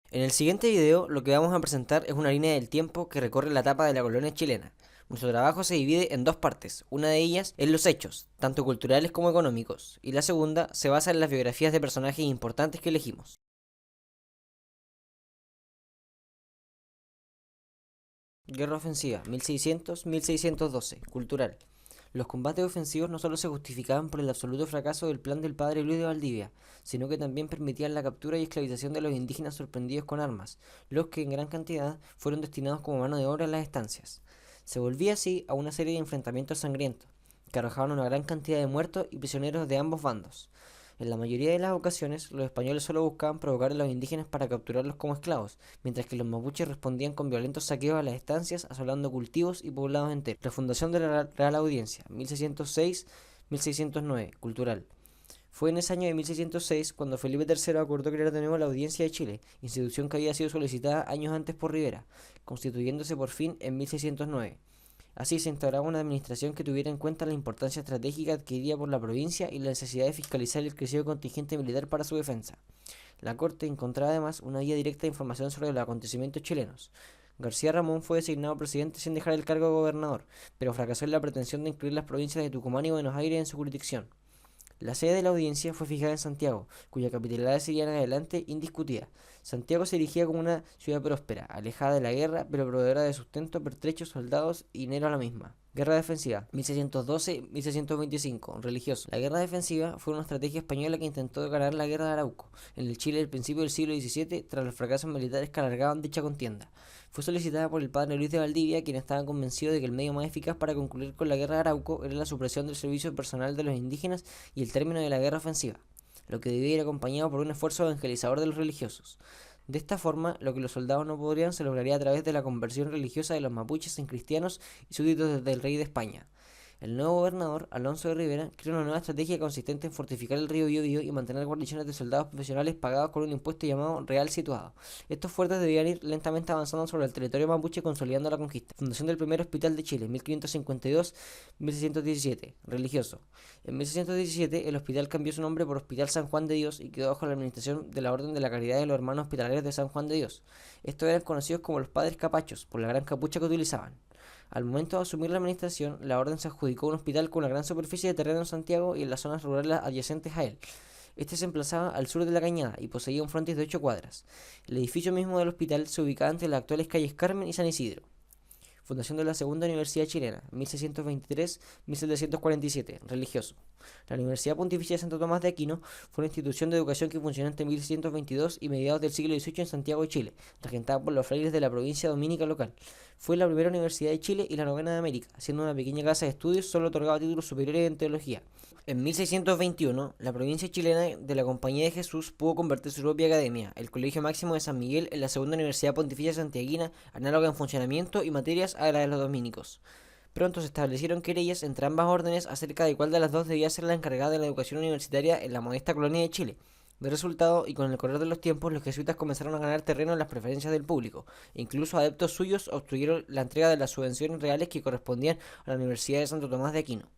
En el siguiente video lo que vamos a presentar es una línea del tiempo que recorre la etapa de la colonia chilena. Nuestro trabajo se divide en dos partes, una de ellas es los hechos, tanto culturales como económicos, y la segunda se basa en las biografías de personajes importantes que elegimos. Guerra ofensiva, 1600-1612, cultural. Los combates ofensivos no solo se justificaban por el absoluto fracaso del plan del padre Luis de Valdivia, sino que también permitían la captura y esclavización de los indígenas sorprendidos con armas, los que en gran cantidad fueron destinados como mano de obra en las estancias. Se volvía así a una serie de enfrentamientos sangrientos, que arrojaban una gran cantidad de muertos y prisioneros de ambos bandos. En la mayoría de las ocasiones, los españoles solo buscaban provocar a los indígenas para capturarlos como esclavos, mientras que los mapuches respondían con violentos saqueos a las estancias, asolando cultivos y poblados enteros. La fundación de la Real Audiencia, 1606-1609, cultural. Fue en ese año de 1606 cuando Felipe III acordó crear de nuevo la Audiencia de Chile, institución que había sido solicitada años antes por Rivera, constituyéndose por fin en 1609. Así se instauraba una administración que tuviera en cuenta la importancia estratégica adquirida por la provincia y la necesidad de fiscalizar el crecido contingente militar para su defensa. La Corte encontraba además una vía directa de información sobre los acontecimientos chilenos. García Ramón fue designado presidente sin dejar el cargo de gobernador, pero fracasó en la pretensión de incluir las provincias de Tucumán y Buenos Aires en su jurisdicción. La sede de la audiencia fue fijada en Santiago, cuya capitalidad sería en adelante indiscutida. Santiago se erigía como una ciudad próspera, alejada de la guerra, pero proveedora de sustento, pertrechos, soldados y dinero a la misma. Guerra defensiva, 1612-1625, religioso. La guerra defensiva fue una estrategia española que intentó ganar la guerra de Arauco, en el Chile del principio del siglo XVII, tras los fracasos militares que alargaban dicha contienda. Fue solicitada por el padre Luis de Valdivia, quien estaba convencido de que el medio más eficaz para concluir con la guerra de Arauco era la supresión del servicio personal de los indígenas y el término de la guerra ofensiva, lo que debía ir acompañado por un esfuerzo evangelizador de los religiosos. De esta forma, lo que los soldados no podrían se lograría a través de la conversión religiosa de los mapuches en cristianos y súbditos del rey de España. El nuevo gobernador, Alonso de Rivera, creó una nueva estrategia consistente en fortificar el río Biobío y mantener guarniciones de soldados profesionales pagados con un impuesto llamado Real Situado. Estos fuertes debían ir lentamente avanzando sobre el territorio mapuche consolidando la conquista. Fundación del primer hospital de Chile, 1552-1617, religioso. En 1617 el hospital cambió su nombre por Hospital San Juan de Dios y quedó bajo la administración de la Orden de la Caridad de los Hermanos Hospitalarios de San Juan de Dios. Estos eran conocidos como los Padres Capachos, por la gran capucha que utilizaban. Al momento de asumir la administración, la orden se adjudicó un hospital con una gran superficie de terreno en Santiago y en las zonas rurales adyacentes a él. Este se emplazaba al sur de la Cañada y poseía un frontis de 8 cuadras. El edificio mismo del hospital se ubicaba entre las actuales calles Carmen y San Isidro. Fundación de la Segunda Universidad Chilena, 1623-1747, religioso. La Universidad Pontificia de Santo Tomás de Aquino fue una institución de educación que funcionó entre 1622 y mediados del siglo XVIII en Santiago de Chile, regentada por los frailes de la provincia dominica local. Fue la primera universidad de Chile y la novena de América, siendo una pequeña casa de estudios solo otorgaba títulos superiores en teología. En 1621, la provincia chilena de la Compañía de Jesús pudo convertir su propia academia, el Colegio Máximo de San Miguel, en la segunda universidad pontificia santiaguina, análoga en funcionamiento y materias a la de los dominicos. Pronto se establecieron querellas entre ambas órdenes acerca de cuál de las dos debía ser la encargada de la educación universitaria en la modesta colonia de Chile. De resultado, y con el correr de los tiempos, los jesuitas comenzaron a ganar terreno en las preferencias del público, e incluso adeptos suyos obstruyeron la entrega de las subvenciones reales que correspondían a la Universidad de Santo Tomás de Aquino.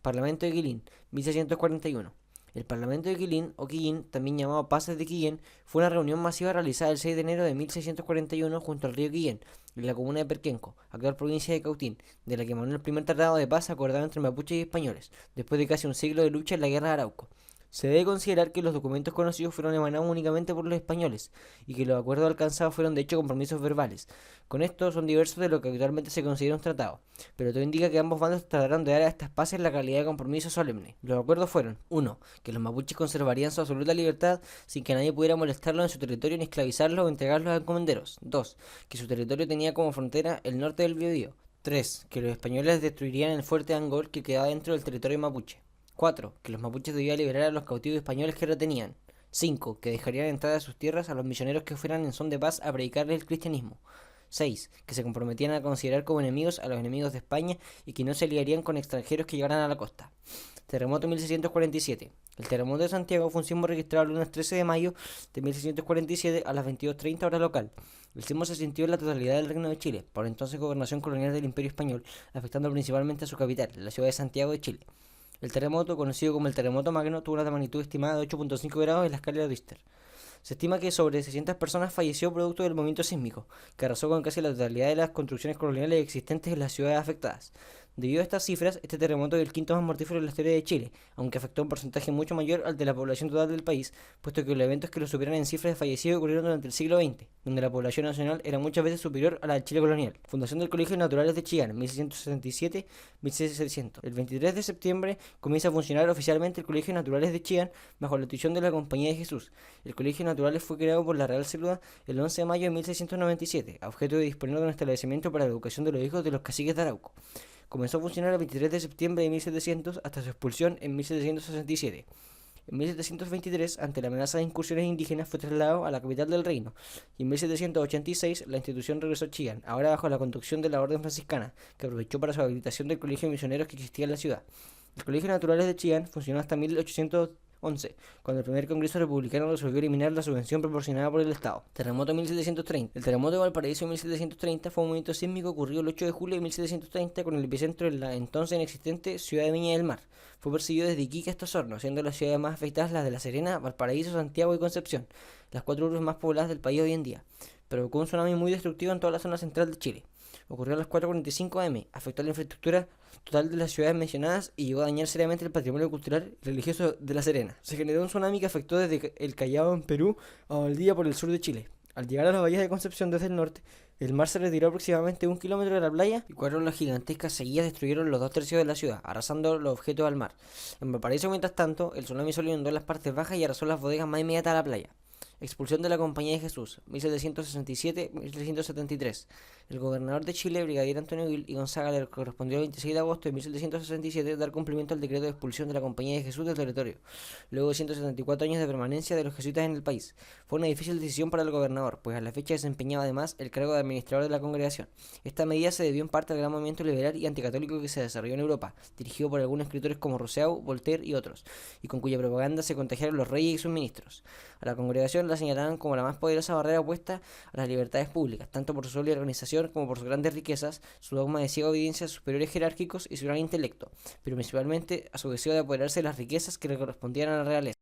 Parlamento de Quilín, 1641. El Parlamento de Quilín, o Quillín, también llamado Paces de Quillén, fue una reunión masiva realizada el 6 de enero de 1641 junto al río Quillén, en la comuna de Perquenco, actual provincia de Cautín, de la que emanó el primer tratado de paz acordado entre mapuches y españoles, después de casi un siglo de lucha en la guerra de Arauco. Se debe considerar que los documentos conocidos fueron emanados únicamente por los españoles y que los acuerdos alcanzados fueron de hecho compromisos verbales. Con esto son diversos de lo que actualmente se considera un tratado, pero todo indica que ambos bandos trataron de dar a estas paces la calidad de compromiso solemne. Los acuerdos fueron: 1. Que los mapuches conservarían su absoluta libertad sin que nadie pudiera molestarlos en su territorio ni esclavizarlos o entregarlos a encomenderos. 2. Que su territorio tenía como frontera el norte del Biobío. 3. Que los españoles destruirían el fuerte Angol que quedaba dentro del territorio mapuche. 4. Que los mapuches debían liberar a los cautivos españoles que retenían. 5. Que dejarían entrar a sus tierras a los misioneros que fueran en son de paz a predicarles el cristianismo. 6. Que se comprometían a considerar como enemigos a los enemigos de España y que no se liarían con extranjeros que llegaran a la costa. Terremoto 1647. El terremoto de Santiago fue un sismo registrado el lunes 13 de mayo de 1647 a las 22:30 hora local. El sismo se sintió en la totalidad del Reino de Chile, por entonces gobernación colonial del Imperio Español, afectando principalmente a su capital, la ciudad de Santiago de Chile. El terremoto, conocido como el terremoto magno, tuvo una magnitud estimada de 8.5 grados en la escala de Richter. Se estima que sobre 600 personas falleció producto del movimiento sísmico, que arrasó con casi la totalidad de las construcciones coloniales existentes en las ciudades afectadas. Debido a estas cifras, este terremoto es el quinto más mortífero en la historia de Chile, aunque afectó a un porcentaje mucho mayor al de la población total del país, puesto que los eventos que lo superan en cifras de fallecidos ocurrieron durante el siglo XX, donde la población nacional era muchas veces superior a la del Chile colonial. Fundación del Colegio de Naturales de Chillán, 1667-1600. El 23 de septiembre comienza a funcionar oficialmente el Colegio de Naturales de Chillán bajo la tuición de la Compañía de Jesús. El Colegio de Naturales fue creado por la Real Célula el 11 de mayo de 1697, a objeto de disponer de un establecimiento para la educación de los hijos de los caciques de Arauco. Comenzó a funcionar el 23 de septiembre de 1700 hasta su expulsión en 1767. En 1723, ante la amenaza de incursiones indígenas, fue trasladado a la capital del reino, y en 1786 la institución regresó a Chillán, ahora bajo la conducción de la Orden Franciscana, que aprovechó para su habilitación del colegio de misioneros que existía en la ciudad. El Colegio de Naturales de Chillán funcionó hasta 1811, cuando el primer Congreso Republicano resolvió eliminar la subvención proporcionada por el Estado. Terremoto 1730. El terremoto de Valparaíso en 1730 fue un movimiento sísmico ocurrido el 8 de julio de 1730 con el epicentro en la entonces inexistente ciudad de Viña del Mar. Fue percibido desde Iquique hasta Osorno, siendo las ciudades más afectadas las de La Serena, Valparaíso, Santiago y Concepción, las cuatro urbes más pobladas del país hoy en día. Provocó un tsunami muy destructivo en toda la zona central de Chile. Ocurrió a las 4:45 am, afectó la infraestructura total de las ciudades mencionadas y llegó a dañar seriamente el patrimonio cultural y religioso de La Serena. Se generó un tsunami que afectó desde el Callao en Perú a Valdivia por el sur de Chile. Al llegar a la bahía de Concepción desde el norte, el mar se retiró aproximadamente 1 kilómetro de la playa y 4 olas gigantescas seguidas destruyeron los 2/3 de la ciudad, arrasando los objetos al mar. En Valparaíso, mientras tanto, el tsunami solo inundó las partes bajas y arrasó las bodegas más inmediatas a la playa. Expulsión de la Compañía de Jesús, 1767-1773. El gobernador de Chile, brigadier Antonio Gil y Gonzaga, le correspondió el 26 de agosto de 1767 dar cumplimiento al decreto de expulsión de la Compañía de Jesús del territorio, luego de 174 años de permanencia de los jesuitas en el país. Fue una difícil decisión para el gobernador, pues a la fecha desempeñaba además el cargo de administrador de la congregación. Esta medida se debió en parte al gran movimiento liberal y anticatólico que se desarrolló en Europa, dirigido por algunos escritores como Rousseau, Voltaire y otros, y con cuya propaganda se contagiaron los reyes y sus ministros. A la congregación la señalaban como la más poderosa barrera opuesta a las libertades públicas, tanto por su sólida organización como por sus grandes riquezas, su dogma de ciega obediencia a sus superiores jerárquicos y su gran intelecto, pero principalmente a su deseo de apoderarse de las riquezas que le correspondían a la realeza.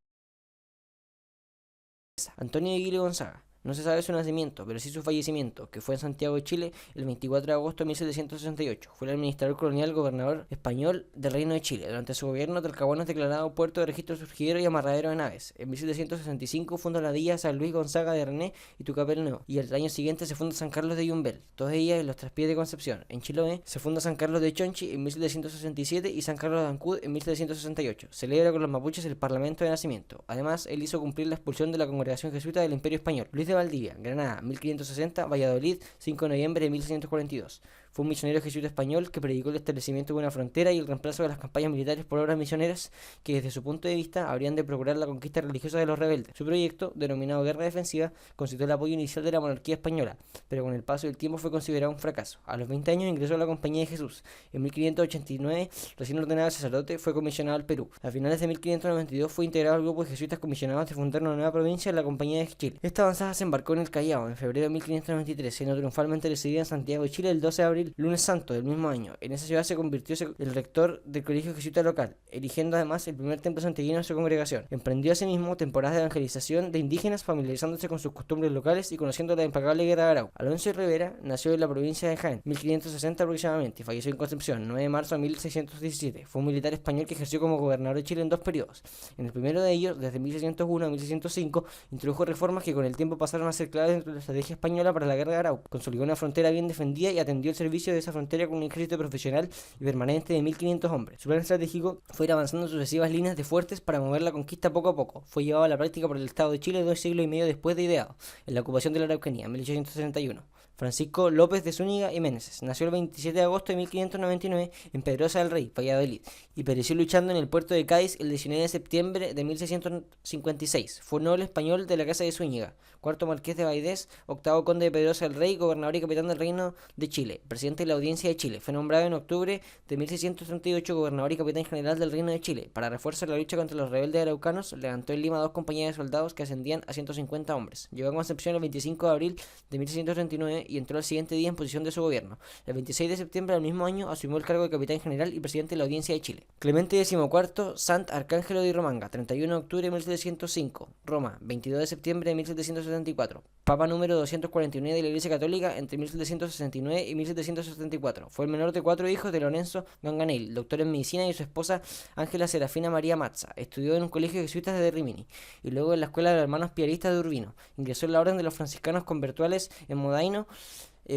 Antonio de Guile Gonzaga. No se sabe su nacimiento, pero sí su fallecimiento, que fue en Santiago de Chile el 24 de agosto de 1768. Fue el administrador colonial gobernador español del Reino de Chile. Durante su gobierno, Talcahuano es declarado puerto de registro surgidero y amarradero de naves. En 1765 funda la villa San Luis Gonzaga de René y Tucapel Nuevo, y el año siguiente se funda San Carlos de Yumbel, todas ellas en los Traspiés de Concepción. En Chiloé se funda San Carlos de Chonchi en 1767 y San Carlos de Ancud en 1768. Celebra con los mapuches el Parlamento de Nacimiento. Además, él hizo cumplir la expulsión de la congregación jesuita del Imperio Español. Luis de Valdivia, Granada, 1560, Valladolid, 5 de noviembre de 1642. Fue un misionero jesuita español que predicó el establecimiento de una frontera y el reemplazo de las campañas militares por obras misioneras que desde su punto de vista habrían de procurar la conquista religiosa de los rebeldes. Su proyecto, denominado Guerra Defensiva, constituyó el apoyo inicial de la monarquía española, pero con el paso del tiempo fue considerado un fracaso. A los 20 años ingresó a la Compañía de Jesús. En 1589, recién ordenado sacerdote, fue comisionado al Perú. A finales de 1592 fue integrado al grupo de jesuitas comisionados de fundar una nueva provincia en la Compañía de Chile. Esta avanzada se embarcó en el Callao en febrero de 1593, siendo triunfalmente recibida en Santiago de Chile el 12 de abril, lunes santo del mismo año. En esa ciudad se convirtió el rector del colegio jesuita local, erigiendo además el primer templo santiaguino de su congregación. Emprendió asimismo temporadas de evangelización de indígenas, familiarizándose con sus costumbres locales y conociendo la implacable guerra de Arauco. Alonso Rivera nació en la provincia de Jaén, 1560 aproximadamente, y falleció en Concepción, 9 de marzo de 1617. Fue un militar español que ejerció como gobernador de Chile en 2 periodos. En el primero de ellos, desde 1601 a 1605, introdujo reformas que con el tiempo pasaron a ser claves dentro de la estrategia española para la guerra de Arauco. Consolidó una frontera bien defendida y atendió el servicio de esa frontera con un ejército profesional y permanente de 1500 hombres. Su plan estratégico fue ir avanzando en sucesivas líneas de fuertes para mover la conquista poco a poco. Fue llevado a la práctica por el Estado de Chile 2 siglos y medio después de ideado, en la ocupación de la Araucanía, en 1861. Francisco López de Zúñiga y Meneses nació el 27 de agosto de 1599 en Pedrosa del Rey, Valladolid, y pereció luchando en el puerto de Cádiz el 19 de septiembre de 1656. Fue noble español de la Casa de Zúñiga, cuarto marqués de Baidés, octavo conde de Pedrosa del Rey, gobernador y capitán del Reino de Chile, presidente de la Audiencia de Chile. Fue nombrado en octubre de 1638 gobernador y capitán general del Reino de Chile. Para reforzar la lucha contra los rebeldes araucanos, levantó en Lima 2 compañías de soldados que ascendían a 150 hombres. Llegó a Concepción el 25 de abril de 1639 y entró al siguiente día en posición de su gobierno. El 26 de septiembre del mismo año asumió el cargo de capitán general y presidente de la Audiencia de Chile. Clemente XIV, Sant Arcángelo di Romanga, 31 de octubre de 1705, Roma, 22 de septiembre de 1774. Papa número 249 de la Iglesia Católica entre 1769 y 1774. Fue el menor de 4 hijos de Lorenzo Ganganelli, doctor en medicina, y su esposa Ángela Serafina María Mazza. Estudió en un colegio jesuita de Rimini y luego en la escuela de los hermanos piaristas de Urbino. Ingresó en la orden de los franciscanos conventuales en Modaino,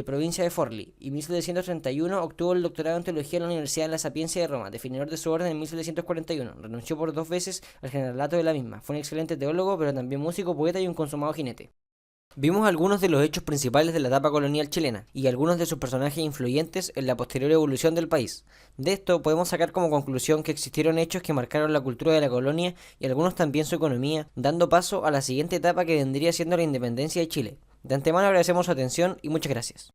provincia de Forlì, y en 1731 obtuvo el doctorado en teología en la Universidad de la Sapiencia de Roma, definidor de su orden en 1741. Renunció por 2 veces al generalato de la misma. Fue un excelente teólogo, pero también músico, poeta y un consumado jinete. Vimos algunos de los hechos principales de la etapa colonial chilena y algunos de sus personajes influyentes en la posterior evolución del país. De esto podemos sacar como conclusión que existieron hechos que marcaron la cultura de la colonia y algunos también su economía, dando paso a la siguiente etapa que vendría siendo la independencia de Chile. De antemano agradecemos su atención y muchas gracias.